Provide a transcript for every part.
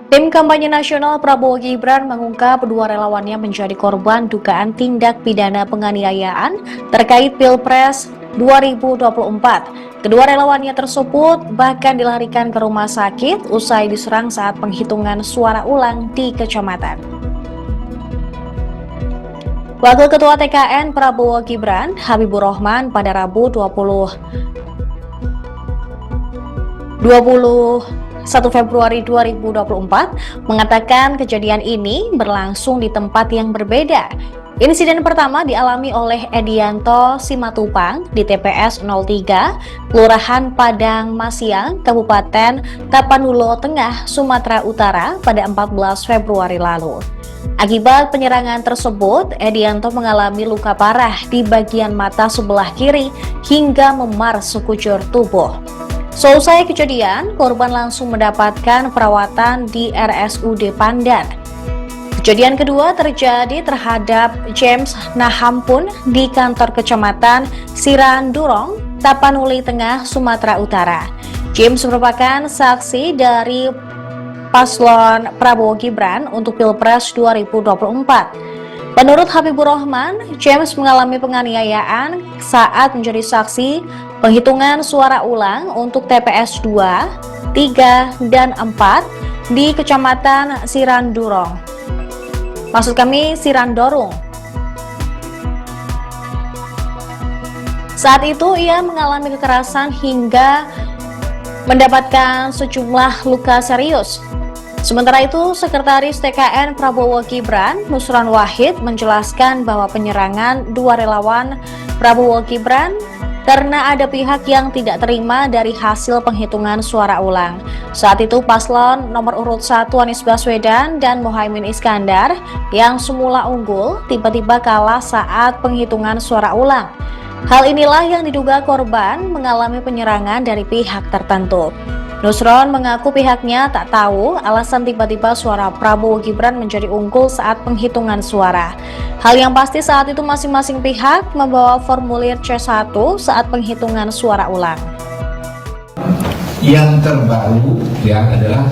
Tim kampanye nasional Prabowo Gibran mengungkap dua relawannya menjadi korban dugaan tindak pidana penganiayaan terkait Pilpres 2024. Kedua relawannya tersebut bahkan dilarikan ke rumah sakit usai diserang saat penghitungan suara ulang di kecamatan. Wakil Ketua TKN Prabowo Gibran, Habibur Rahman pada Rabu 21 Februari 2024 mengatakan kejadian ini berlangsung di tempat yang berbeda. Insiden pertama dialami oleh Edianto Simatupang di TPS 03, Kelurahan Padang Masiang, Kabupaten Tapanuli Tengah, Sumatera Utara pada 14 Februari lalu. Akibat penyerangan tersebut, Edianto mengalami luka parah di bagian mata sebelah kiri hingga memar sekujur tubuh. Selesai kejadian, korban langsung mendapatkan perawatan di RSUD Pandan. Kejadian kedua terjadi terhadap James Nahampun di kantor kecamatan Sirandurong, Tapanuli Tengah, Sumatera Utara. James merupakan saksi dari paslon Prabowo Gibran untuk Pilpres 2024. Menurut Habibur Rahman, James mengalami penganiayaan saat menjadi saksi penghitungan suara ulang untuk TPS 2, 3, dan 4 di Kecamatan Sirandurong. Maksud kami Sirandorong. Saat itu ia mengalami kekerasan hingga mendapatkan sejumlah luka serius. Sementara itu, Sekretaris TKN Prabowo Gibran, Nusron Wahid, menjelaskan bahwa penyerangan dua relawan Prabowo Gibran karena ada pihak yang tidak terima dari hasil penghitungan suara ulang. Saat itu paslon nomor urut 1 Anies Baswedan dan Muhaimin Iskandar yang semula unggul tiba-tiba kalah saat penghitungan suara ulang. Hal inilah yang diduga korban mengalami penyerangan dari pihak tertentu. Nusron mengaku pihaknya tak tahu alasan tiba-tiba suara Prabowo Gibran menjadi unggul saat penghitungan suara. Hal yang pasti saat itu masing-masing pihak membawa formulir C1 saat penghitungan suara ulang. Yang terbaru ya adalah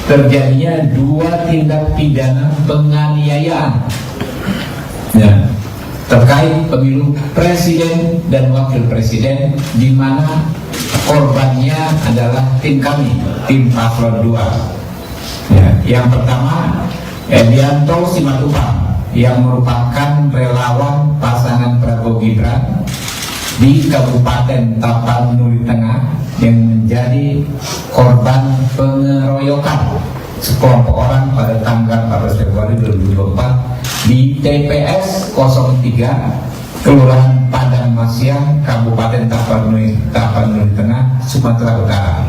terjadinya dua tindak pidana penganiayaan ya, terkait pemilu presiden dan wakil presiden, di mana korbannya adalah tim kami, tim paslon 2. Ya, yang pertama Edianto Simatupang yang merupakan relawan pasangan Prabowo Gibran di Kabupaten Tapanuli Tengah yang menjadi korban pengeroyokan sekelompok orang pada tanggal 14 Februari 2024 di TPS 03 Kelurahan Padang Masiang, Kabupaten Tapanuli Tengah, Sumatera Utara.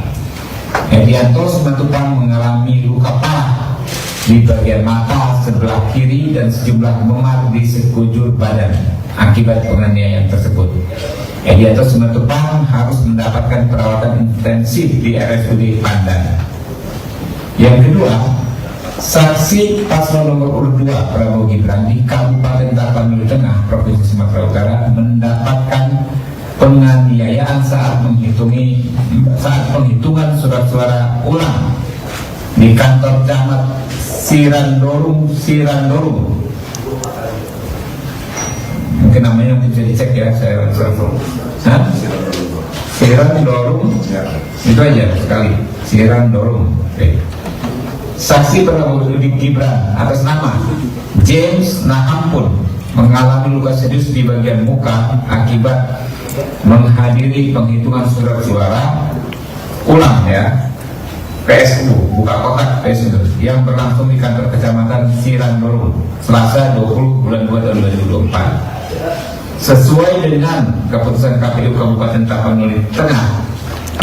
Edianto Simatupang mengalami luka parah di bagian mata sebelah kiri dan sejumlah memar di sekujur badan akibat penganiayaan tersebut. Edianto Simatupang harus mendapatkan perawatan intensif di RSUD Pandan. Yang kedua, saksi paslon nomor urut 2 Prabowo Gibran di Kabupaten Tapanuli Tengah, Provinsi Sumatera Utara mendapatkan penganiayaan saat penghitungan surat suara ulang di kantor camat Sirandorong. Mungkin namanya bisa dicek ya, saya Sirandorong, itu aja sekali, Sirandorong. Okay. Saksi Prabowo Gibran atas nama James Nahampun mengalami luka serius di bagian muka akibat menghadiri penghitungan surat suara ulang ya PSU, buka kotak PSU yang berlangsung di kantor kecamatan Sirandorong Selasa 20 bulan 2 tahun 2024. Sesuai dengan keputusan KPU Kabupaten Tapanuli Tengah,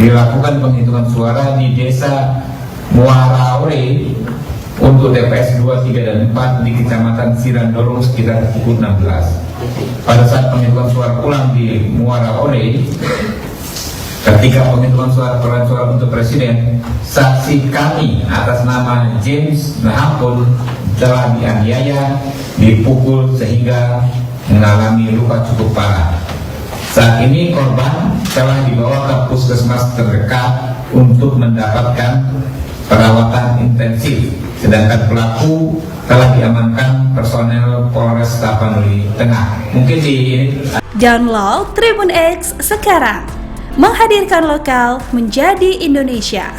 dilakukan penghitungan suara di Desa Muara Ore untuk TPS 2, 3, dan 4 di Kecamatan Sirandorong sekitar pukul 16. Pada saat penghitungan suara ulang di Muara Ore, ketika penghitungan suara untuk presiden, saksi kami atas nama James Nahampun telah dianiaya, dipukul sehingga mengalami luka cukup parah. Saat ini korban telah dibawa ke puskesmas terdekat untuk mendapatkan perawatan intensif. sedangkan pelaku telah diamankan personel Polres Tapanuli Tengah. Mungkin di Download Tribun X sekarang, menghadirkan lokal menjadi Indonesia.